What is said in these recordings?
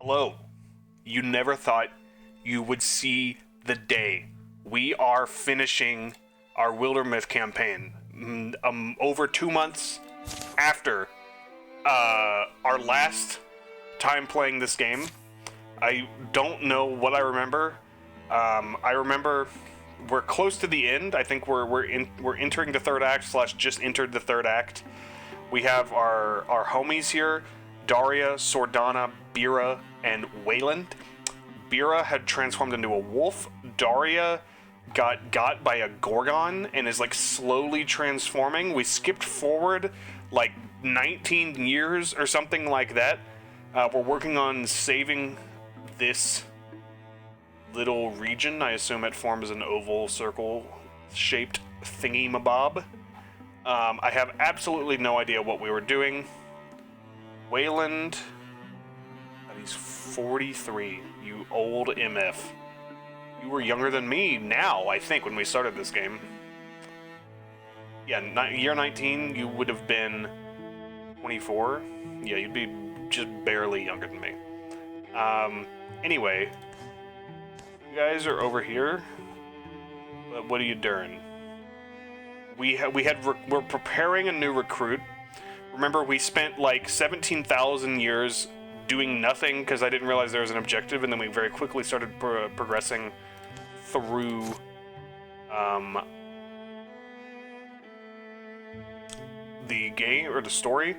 Hello. You never thought you would see the day. We are finishing our Wildermyth campaign. Over 2 months after our last time playing this game. I don't know what I remember. I remember we're close to the end. I think we're entering the third act / just entered the third act. We have our homies here: Daria, Sordana, Bira, and Wayland. Bira had transformed into a wolf. Daria got by a Gorgon and is like slowly transforming. We skipped forward like 19 years or something like that. We're working on saving this little region. I assume it forms an oval circle shaped thingy mabob. I have absolutely no idea what we were doing. Wayland, he's 43. You old MF. You were younger than me now, I think, when we started this game. Yeah, year 19, you would have been 24. Yeah, you'd be just barely younger than me. Anyway, you guys are over here. But what are you doing? We're preparing a new recruit. Remember, we spent like 17,000 years doing nothing because I didn't realize there was an objective, and then we very quickly started progressing through the game or the story.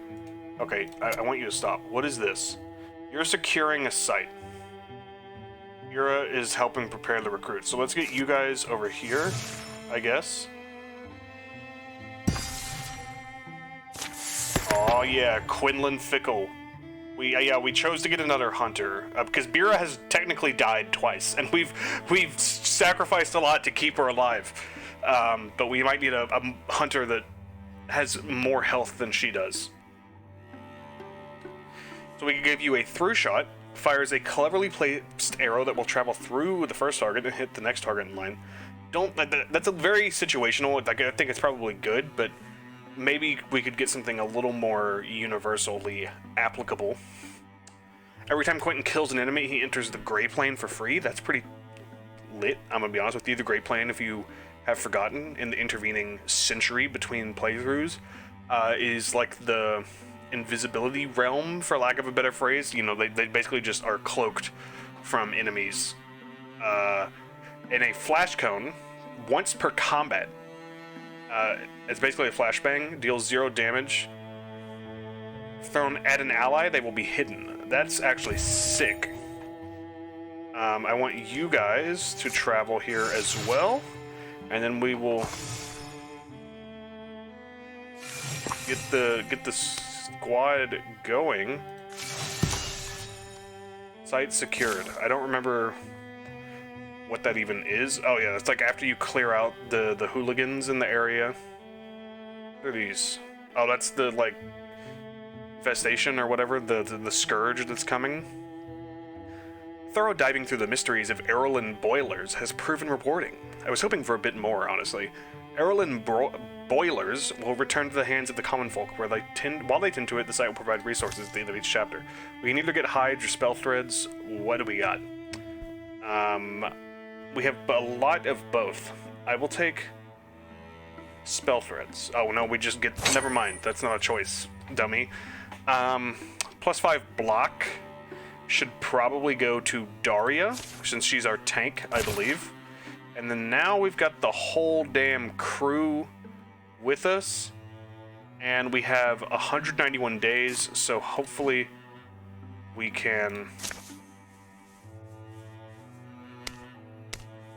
Okay, I want you to stop. What is this? You're securing a site. Yura is helping prepare the recruit. So let's get you guys over here, I guess. Oh yeah, Quinlan Fickle. We chose to get another hunter because Bira has technically died twice, and we've sacrificed a lot to keep her alive. But we might need a hunter that has more health than she does. So we can give you a through shot. Fires a cleverly placed arrow that will travel through the first target and hit the next target in line. That's a very situational. Like, I think it's probably good, but maybe we could get something a little more universally applicable. Every time Quentin kills an enemy, he enters the gray plane for free. That's pretty lit, I'm gonna be honest with you. The gray plane, if you have forgotten, in the intervening century between playthroughs, is like the invisibility realm, for lack of a better phrase. You know, they basically just are cloaked from enemies. In a flash cone, once per combat, it's basically a flashbang, deals 0 damage. Thrown at an ally, they will be hidden. That's actually sick. I want you guys to travel here as well, and then we will get the squad going. Site secured. I don't remember what that even is. Oh yeah, it's like after you clear out the hooligans in the area. What are these? Oh, that's the like infestation or whatever, the scourge that's coming. Thorough diving through the mysteries of Erlen boilers has proven rewarding. I was hoping for a bit more, honestly. Erlen boilers will return to the hands of the common folk, while they tend to it, the site will provide resources at the end of each chapter. We can either get hides or spell threads. What do we got? We have a lot of both. I will take spell threads. Oh no, we just get, never mind, that's not a choice, dummy. +5 block should probably go to Daria, since she's our tank, I believe. And then now we've got the whole damn crew with us, and we have 191 days, so hopefully we can...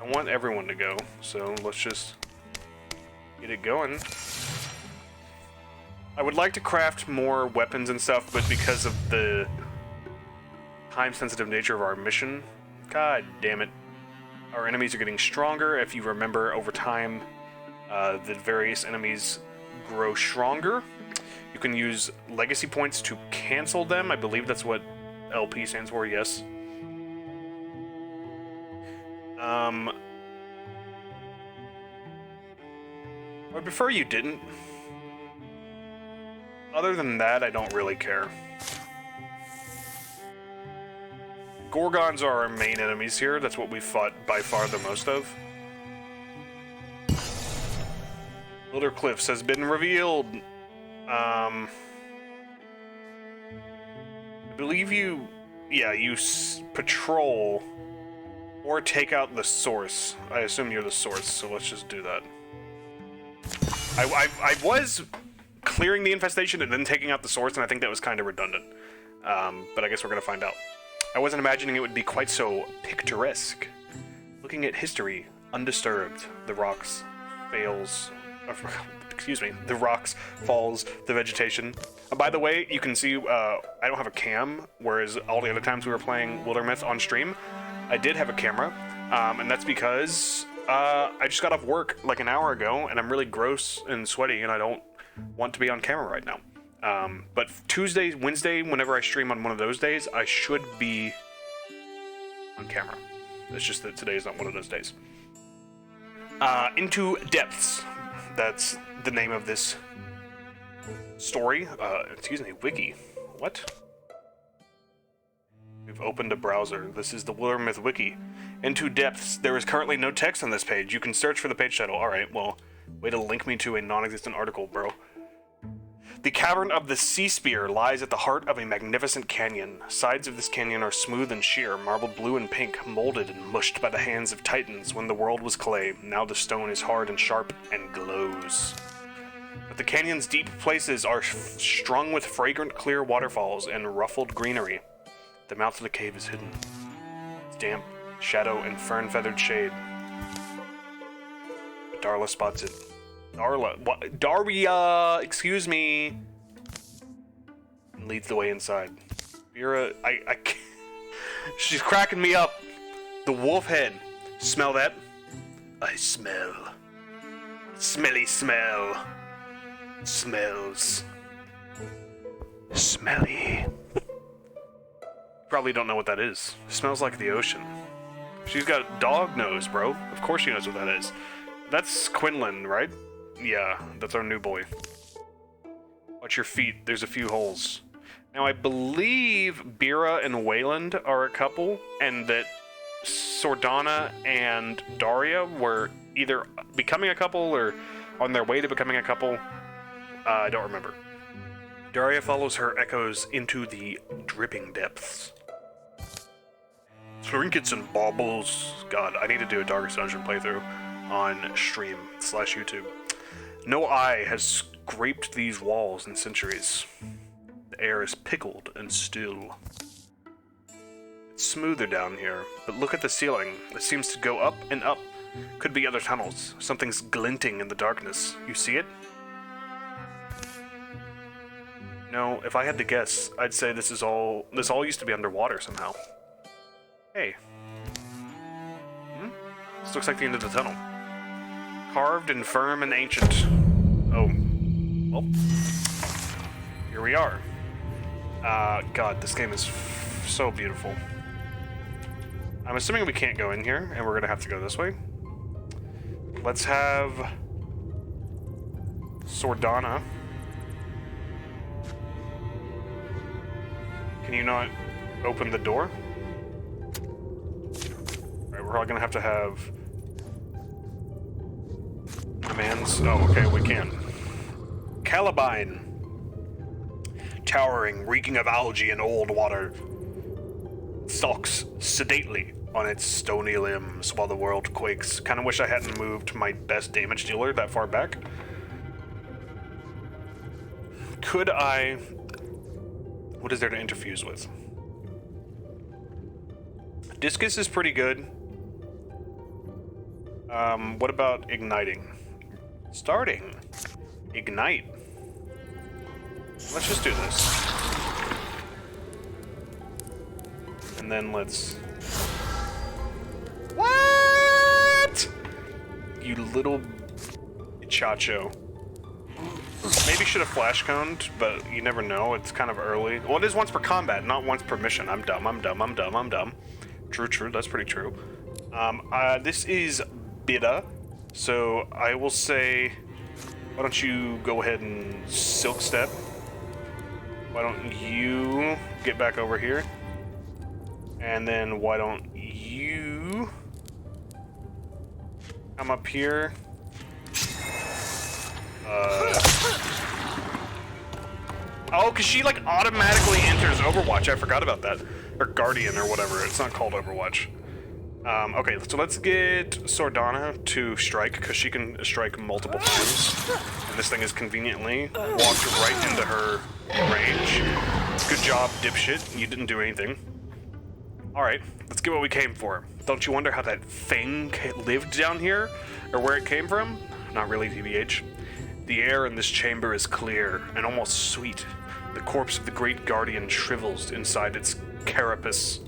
I want everyone to go, so let's just get it going. I would like to craft more weapons and stuff, but because of the time-sensitive nature of our mission, god damn it, our enemies are getting stronger. If you remember, over time, the various enemies grow stronger. You can use legacy points to cancel them. I believe that's what LP stands for, yes. I would prefer you didn't. Other than that, I don't really care. Gorgons are our main enemies here. That's what we fought by far the most of. Wilder Cliffs has been revealed. I believe you patrol or take out the source. I assume you're the source, so let's just do that. I was clearing the infestation and then taking out the source, and I think that was kind of redundant. But I guess we're gonna find out. I wasn't imagining it would be quite so picturesque. Looking at history, undisturbed, the rocks fails. Excuse me, the rocks, falls, the vegetation. By the way, you can see I don't have a cam, whereas all the other times we were playing Wildermyth on stream, I did have a camera, and that's because I just got off work like an hour ago, and I'm really gross and sweaty, and I don't want to be on camera right now. But Tuesday, Wednesday, whenever I stream on one of those days, I should be on camera. It's just that today is not one of those days. Into Depths. That's the name of this story. Excuse me, wiki. What? We've opened a browser. This is the Wildermyth wiki. Into Depths. There is currently no text on this page. You can search for the page title. Alright, well, way to link me to a non-existent article, bro. The cavern of the Sea Spear lies at the heart of a magnificent canyon. Sides of this canyon are smooth and sheer, marbled blue and pink, molded and mushed by the hands of titans when the world was clay. Now the stone is hard and sharp and glows. But the canyon's deep places are strung with fragrant clear waterfalls and ruffled greenery. The mouth of the cave is hidden. It's damp, shadow, and fern-feathered shade. But Darla spots it. Darla, what? Daria, excuse me. And leads the way inside. Vera, I can't. She's cracking me up. The wolf head. Smell that? I smell. Smelly smell. Smells. Smelly. Probably don't know what that is. Smells like the ocean. She's got dog nose, bro. Of course she knows what that is. That's Quinlan, right? Yeah, that's our new boy. Watch your feet, there's a few holes. Now I believe Bira and Wayland are a couple, and that Sordana and Daria were either becoming a couple or on their way to becoming a couple. I don't remember. Daria follows her echoes into the dripping depths. Trinkets and baubles. God, I need to do a Darkest Dungeon playthrough on stream/YouTube. No eye has scraped these walls in centuries. The air is pickled and still. It's smoother down here, but look at the ceiling. It seems to go up and up. Could be other tunnels. Something's glinting in the darkness. You see it? No, if I had to guess, I'd say this all used to be underwater somehow. Hey. This looks like the end of the tunnel. Carved and firm and ancient. Oh. Well. Here we are. God, this game is so beautiful. I'm assuming we can't go in here, and we're gonna have to go this way. Let's have Sordana. Can you not open the door? Alright, we're all gonna have to have commands. Oh, okay, we can. Calabine. Towering, reeking of algae and old water. Stalks sedately on its stony limbs while the world quakes. Kinda wish I hadn't moved my best damage dealer that far back. Could I... What is there to interfuse with? Discus is pretty good. What about igniting? Starting. Ignite. Let's just do this. And then let's... What? You little chacho. Maybe should have flash coned, but you never know. It's kind of early. Well, it is once per combat, not once per mission. I'm dumb. True. That's pretty true. This is Bida, so I will say, why don't you go ahead and Silk Step? Why don't you get back over here? And then why don't you come up here? Oh, because she like automatically enters Overwatch. I forgot about that. Or Guardian or whatever. It's not called Overwatch. Okay, so let's get Sordana to strike, because she can strike multiple times. And this thing is conveniently walked right into her range. Good job, dipshit. You didn't do anything. Alright, let's get what we came for. Don't you wonder how that thing lived down here? Or where it came from? Not really, TBH. The air in this chamber is clear and almost sweet. The corpse of the great guardian shrivels inside its carapace.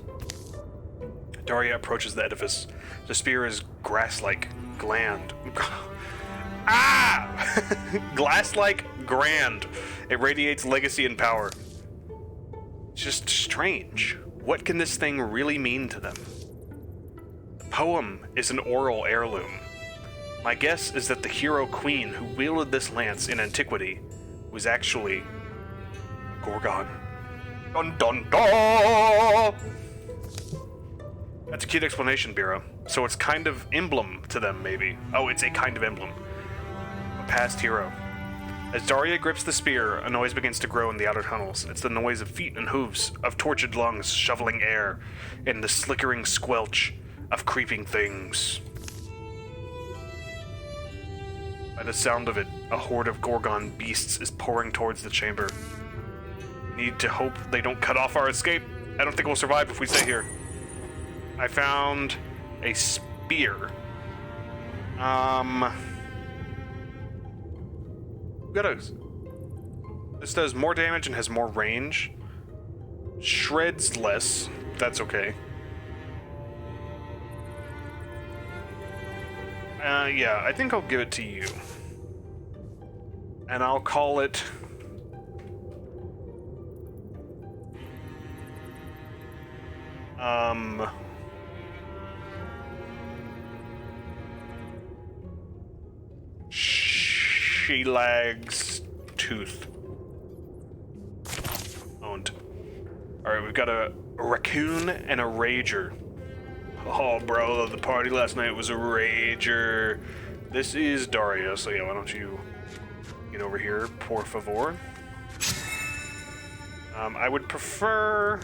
Daria approaches the edifice. The spear is grass-like, gland. Ah! Glass-like, grand. It radiates legacy and power. It's just strange. What can this thing really mean to them? The poem is an oral heirloom. My guess is that the hero queen who wielded this lance in antiquity was actually Gorgon. Dun dun dun! That's a cute explanation, Bira. So it's kind of emblem to them, maybe. Oh, it's a kind of emblem. A past hero. As Daria grips the spear, a noise begins to grow in the outer tunnels. It's the noise of feet and hooves, of tortured lungs shoveling air, and the slickering squelch of creeping things. By the sound of it, a horde of Gorgon beasts is pouring towards the chamber. Need to hope they don't cut off our escape. I don't think we'll survive if we stay here. I found a spear. This does more damage and has more range. Shreds less. That's okay. Yeah, I think I'll give it to you. And I'll call it... Shelag's Tooth. Owned. Alright, we've got a raccoon and a rager. Oh, bro, the party last night was a rager. This is Daria, so yeah, why don't you get over here, por favor. I would prefer...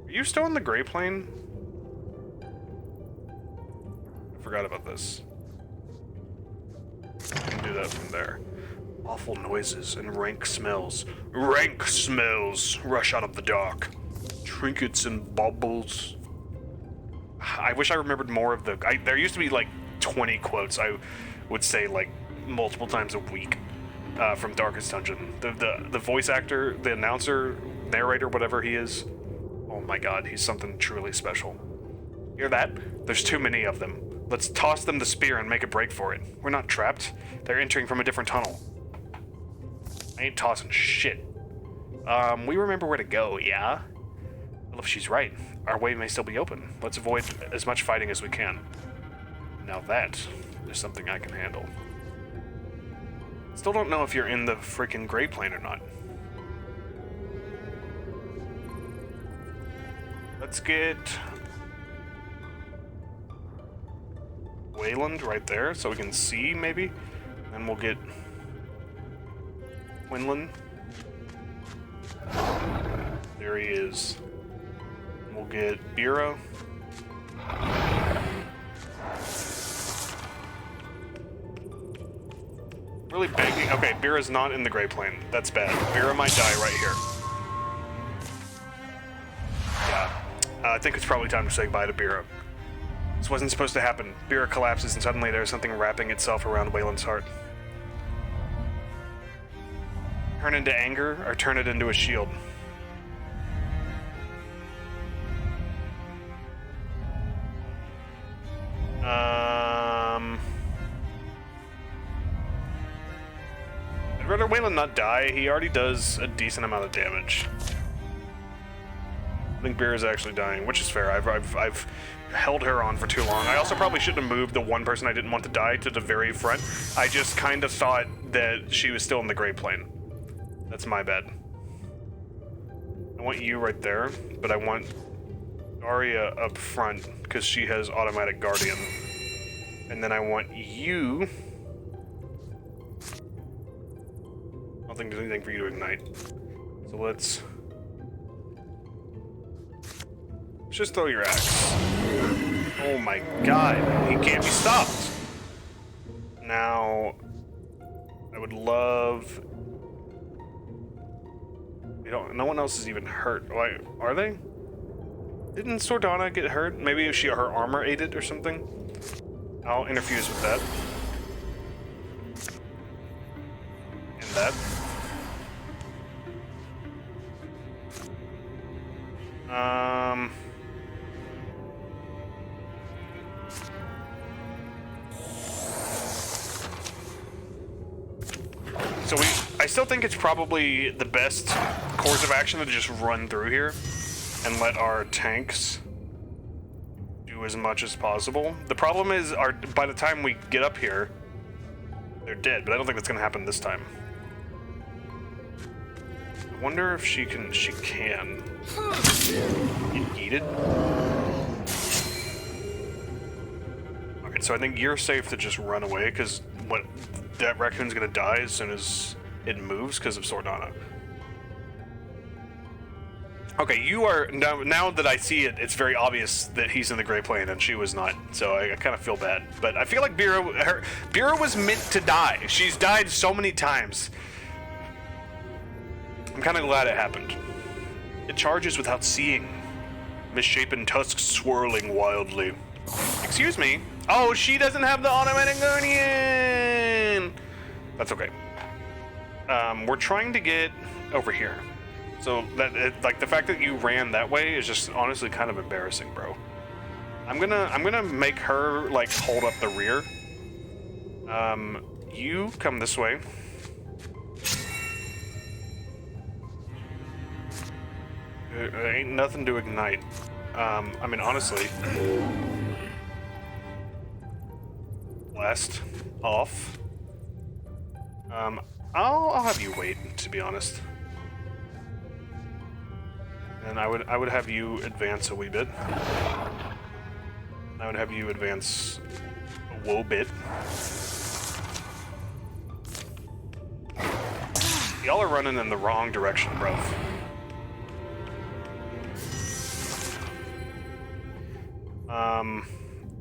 Are you still in the Gray Plane? I forgot about this. I can do that from there. Awful noises and rank smells. Rank smells rush out of the dark. Trinkets and baubles. I wish I remembered more of the... there used to be like 20 quotes I would say like multiple times a week from Darkest Dungeon. The voice actor, the announcer, narrator, whatever he is. Oh my god, he's something truly special. Hear that? There's too many of them. Let's toss them the spear and make a break for it. We're not trapped. They're entering from a different tunnel. I ain't tossing shit. We remember where to go, yeah? Well, if she's right, our way may still be open. Let's avoid as much fighting as we can. Now that is something I can handle. Still don't know if you're in the freaking Gray Plane or not. Let's get... Wayland right there, so we can see, maybe? Then we'll get... Quinlan. There he is. We'll get Bira. Really begging. Okay, Bira's not in the Gray Plane. That's bad. Bira might die right here. Yeah. I think it's probably time to say goodbye to Bira. This wasn't supposed to happen. Bira collapses and suddenly there's something wrapping itself around Wayland's heart. Turn into anger or turn it into a shield? I'd rather Wayland not die. He already does a decent amount of damage. I think Bira's actually dying, which is fair. I've held her on for too long. I also probably shouldn't have moved the one person I didn't want to die to the very front. I just kind of thought that she was still in the Gray Plane. That's my bad. I want you right there, but I want Arya up front, because she has automatic guardian. And then I want you... I don't think there's anything for you to ignite. So let's just throw your axe. Oh my god, he can't be stopped! Now, I would love... No one else is even hurt. Why, are they? Didn't Sordana get hurt? Maybe if her armor ate it or something? I'll interfuse with that. And that. So I still think it's probably the best course of action to just run through here and let our tanks do as much as possible. The problem is, by the time we get up here, they're dead, but I don't think that's gonna happen this time. I wonder if she can get yeeted. Okay, so I think you're safe to just run away, because that raccoon's gonna die as soon as it moves because of Sordana. Okay, you are now that I see it, it's very obvious that he's in the Gray Plane and she was not. So I kind of feel bad, but I feel like Bira was meant to die. She's died so many times. I'm kind of glad it happened. It charges without seeing, misshapen tusks swirling wildly. Excuse me. Oh, she doesn't have the automatic guardian. That's okay. We're trying to get over here. So like the fact that you ran that way is just honestly kind of embarrassing, bro. I'm gonna make her like hold up the rear. You come this way. There ain't nothing to ignite. I mean, honestly. Blast off. I'll have you wait, to be honest. And I would have you advance a wee bit. I would have you advance a whoa bit. Y'all are running in the wrong direction, bro.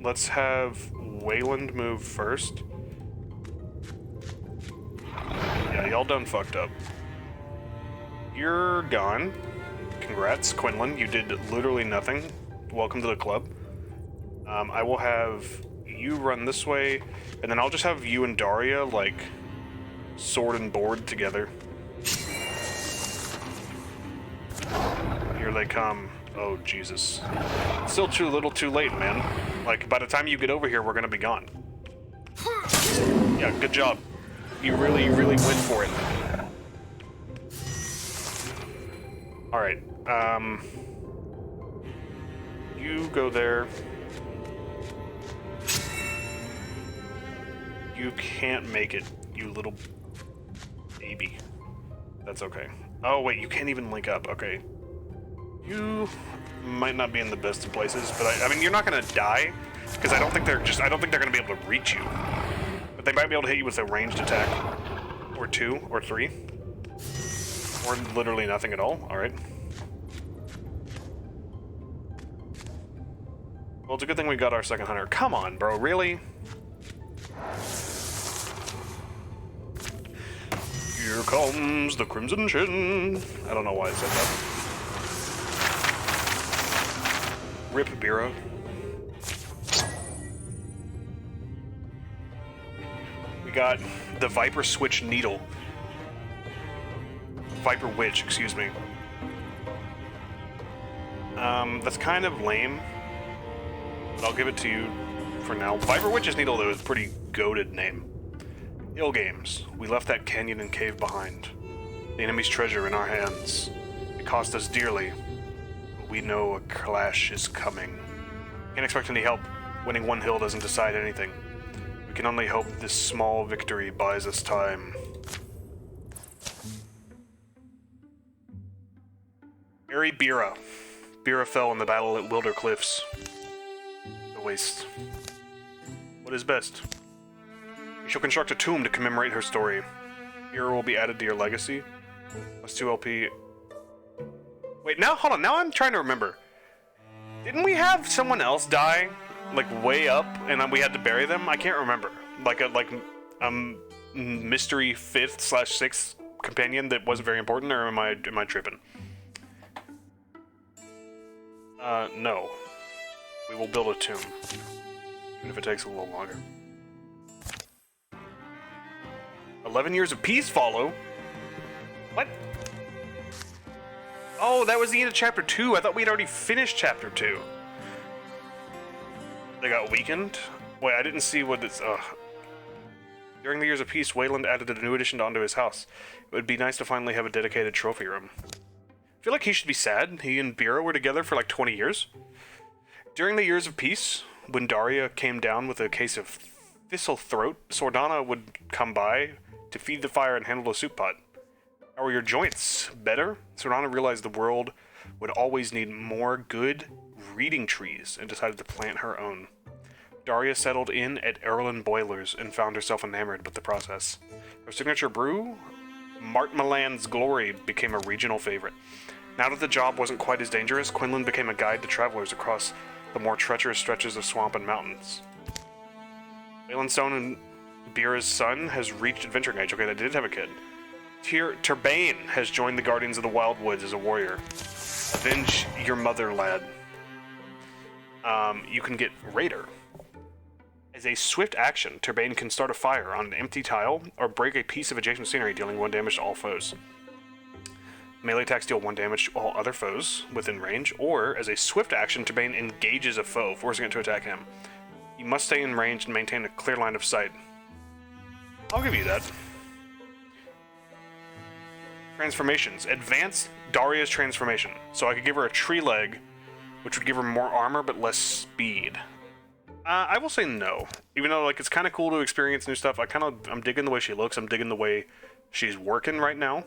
Let's have Wayland move first. Yeah, y'all done fucked up. You're gone. Congrats, Quinlan. You did literally nothing. Welcome to the club. I will have you run this way, and then I'll just have you and Daria, like, sword and board together. Here they come. Oh, Jesus. Still too little too late, man. Like, by the time you get over here, we're gonna be gone. Yeah, good job. You really, really went for it. Alright, you go there. You can't make it, you little baby. That's okay. Oh, wait, you can't even link up. Okay. You might not be in the best of places, but I mean, you're not gonna die, because I don't think they're gonna be able to reach you. But they might be able to hit you with a ranged attack. Or 2, or 3. Or literally nothing at all. Alright. Well, it's a good thing we got our second hunter. Come on, bro, really? Here comes the Crimson Chin. I don't know why I said that. Rip Bira. We got the Viper Switch Needle. Viper Witch, excuse me. That's kind of lame, but I'll give it to you for now. Viper Witch's Needle, though, is a pretty goated name. Ill Games. We left that canyon and cave behind. The enemy's treasure in our hands. It cost us dearly, but we know a clash is coming. Can't expect any help. Winning one hill doesn't decide anything. We can only hope this small victory buys us time. Mary Bira. Bira fell in the battle at Wilder Cliffs. The waste. What is best? You shall construct a tomb to commemorate her story. Bira will be added to your legacy. Plus 2 LP. Wait, now, hold on. Now I'm trying to remember. Didn't we have someone else die? Like, way up, and we had to bury them? I can't remember. Like a mystery 5th/6th companion that wasn't very important, or am I tripping? No. We will build a tomb. Even if it takes a little longer. 11 years of peace follow? What? Oh, that was the end of chapter 2. I thought we'd already finished chapter 2. They got weakened? Wait, I didn't see what it's... During the years of peace, Wayland added a new addition onto his house. It would be nice to finally have a dedicated trophy room. I feel like he should be sad. He and Bira were together for like 20 years. During the years of peace, when Daria came down with a case of thistle throat, Sordana would come by to feed the fire and handle the soup pot. How are your joints? Better? Sordana realized the world would always need more good reading trees and decided to plant her own. Daria settled in at Erlen Boilers and found herself enamored with the process. Her signature brew, Martmaland's Glory, became a regional favorite. Now that the job wasn't quite as dangerous, Quinlan became a guide to travelers across the more treacherous stretches of swamp and mountains. Waylandstone and Bira's son has reached adventuring age. Okay, they did have a kid. Turbane has joined the Guardians of the Wildwoods as a warrior. Avenge your mother, lad. You can get Raider. As a swift action, Turbane can start a fire on an empty tile or break a piece of adjacent scenery, dealing 1 damage to all foes. Melee attacks deal 1 damage to all other foes within range, or as a swift action, Turbane engages a foe, forcing it to attack him. You must stay in range and maintain a clear line of sight. I'll give you that. Transformations. Advance Daria's transformation. So I could give her a tree leg, which would give her more armor but less speed. I will say no. Even though, like, it's kind of cool to experience new stuff, I'm digging the way she looks. I'm digging the way she's working right now.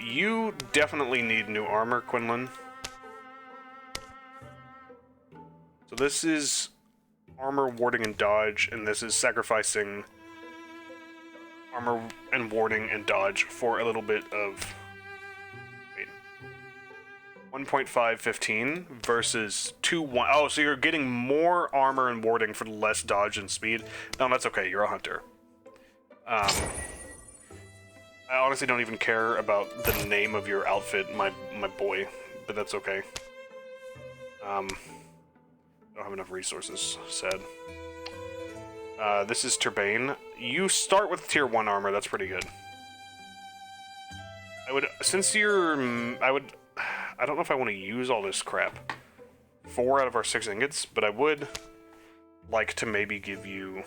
You definitely need new armor, Quinlan. So this is armor, warding, and dodge, and this is sacrificing armor and warding and dodge for a little bit of... Wait. 1.515 versus 2.1... Oh, so you're getting more armor and warding for less dodge and speed. No, that's okay. You're a hunter. I honestly don't even care about the name of your outfit, my boy, but that's okay. I don't have enough resources, sad. This is Turbane. You start with tier 1 armor, that's pretty good. I don't know if I want to use all this crap. 4 out of our 6 ingots, but I would like to maybe give you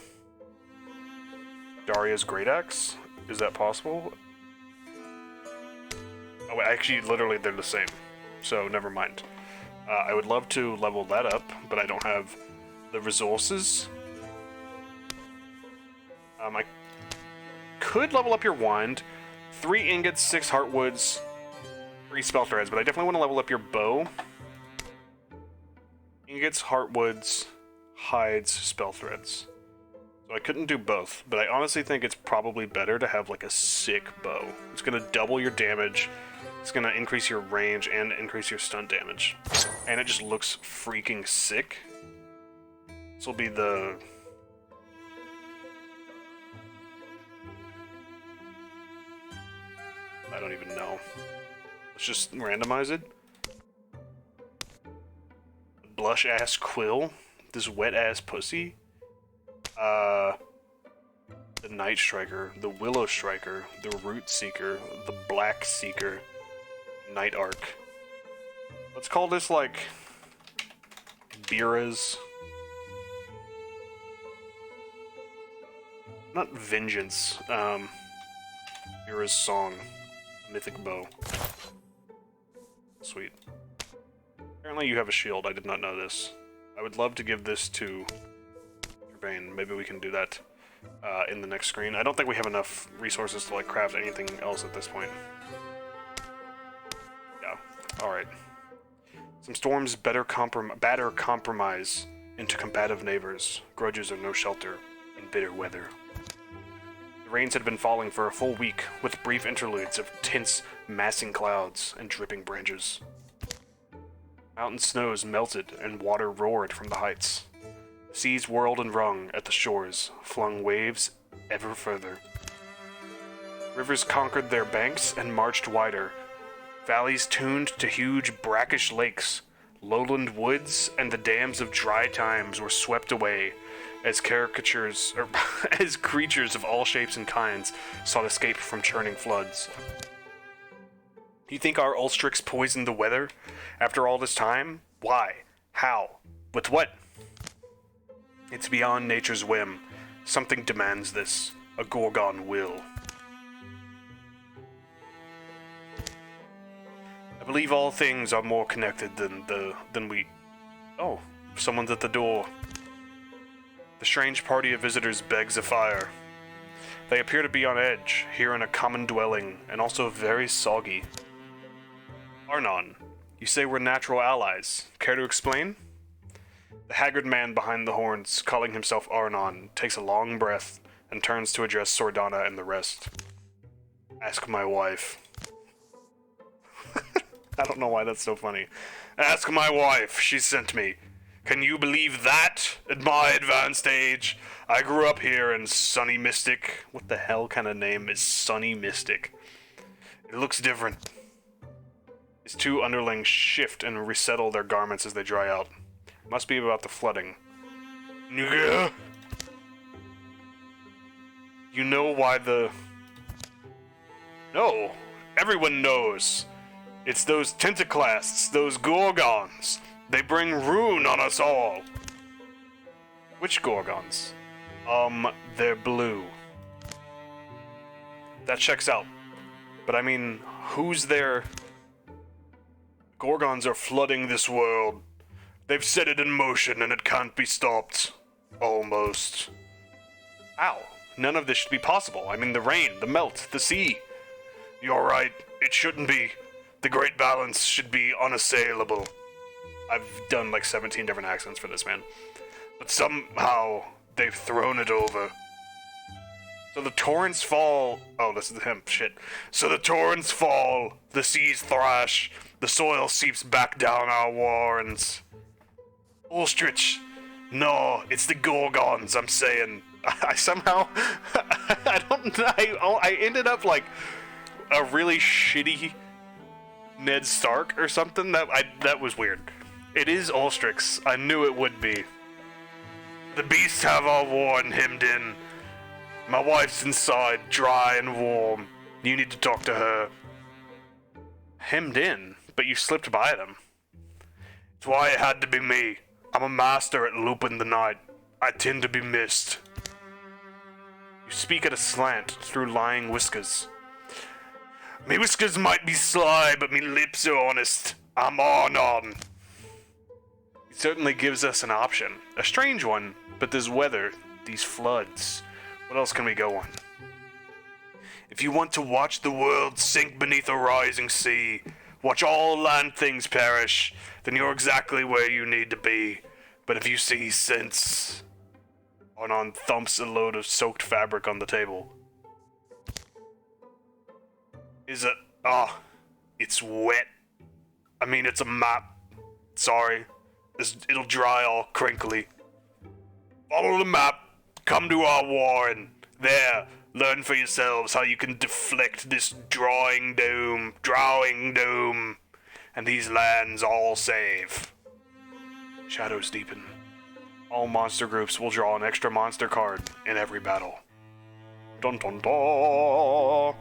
Daria's Great Axe. Is that possible? Oh, actually, literally, they're the same. So, never mind. I would love to level that up, but I don't have the resources. I could level up your wand. 3 ingots, 6 heartwoods, 3 spell threads, but I definitely want to level up your bow. Ingots, heartwoods, hides, spell threads. So I couldn't do both, but I honestly think it's probably better to have, like, a sick bow. It's going to double your damage, it's going to increase your range, and increase your stun damage. And it just looks freaking sick. This will be the... I don't even know. Let's just randomize it. Blush-ass quill. This wet-ass pussy. The Night Striker, the Willow Striker, the Root Seeker, the Black Seeker, Night Arc. Let's call this, like, Bira's... Not Vengeance, Bira's Song. Mythic Bow. Sweet. Apparently you have a shield, I did not know this. I would love to give this to Turbane. Maybe we can do that in the next screen. I don't think we have enough resources to, like, craft anything else at this point. Yeah, Alright. Some storms batter compromise into combative neighbors. Grudges are no shelter in bitter weather. The rains had been falling for a full week, with brief interludes of tense, massing clouds and dripping branches. Mountain snows melted and water roared from the heights. The seas whirled and rung at the shores, flung waves ever further. Rivers conquered their banks and marched wider. Valleys tuned to huge brackish lakes. Lowland woods and the dams of dry times were swept away as as creatures of all shapes and kinds sought escape from churning floods. You think our Ulstrix poisoned the weather? After all this time? Why? How? With what? It's beyond nature's whim. Something demands this. A Gorgon will. I believe all things are more connected than we... Oh, someone's at the door. The strange party of visitors begs a fire. They appear to be on edge, here in a common dwelling, and also very soggy. Arnon, you say we're natural allies. Care to explain? The haggard man behind the horns, calling himself Arnon, takes a long breath and turns to address Sordana and the rest. Ask my wife. I don't know why that's so funny. Ask my wife, she sent me. Can you believe that? At my advanced age, I grew up here in Sunny Mystic. What the hell kind of name is Sunny Mystic? It looks different. His two underlings shift and resettle their garments as they dry out. Must be about the flooding. You know why the... No, everyone knows. It's those tentaclasts, those Gorgons. They bring ruin on us all. Which Gorgons? They're blue. That checks out. But I mean, who's there? Gorgons are flooding this world. They've set it in motion and it can't be stopped. Almost. Ow. None of this should be possible. I mean, the rain, the melt, the sea. You're right. It shouldn't be. The great balance should be unassailable. I've done like 17 different accents for this, man. But somehow, they've thrown it over. So the torrents fall... Oh, this is him. Shit. So the torrents fall, the seas thrash, the soil seeps back down our warrens. Ulstrich. No, it's the Gorgons, I'm saying. I somehow... I ended up like a really shitty Ned Stark or something. That was weird. It is Ulstrix. I knew it would be. The beasts have our warren hemmed in. My wife's inside, dry and warm. You need to talk to her. Hemmed in? But you slipped by them. It's why it had to be me. I'm a master at looping the night. I tend to be missed. You speak at a slant through lying whiskers. Me whiskers might be sly, but me lips are honest. I'm on. It certainly gives us an option. A strange one, but this weather, these floods. What else can we go on? If you want to watch the world sink beneath a rising sea, watch all land things perish, then you're exactly where you need to be. But if you see sense... Arnon thumps a load of soaked fabric on the table. Is it... it's wet. I mean, it's a map. Sorry. It'll dry all crinkly. Follow the map. Come to our warren. There, learn for yourselves how you can deflect this drawing doom, and these lands all save. Shadows deepen. All monster groups will draw an extra monster card in every battle. Dun dun dun!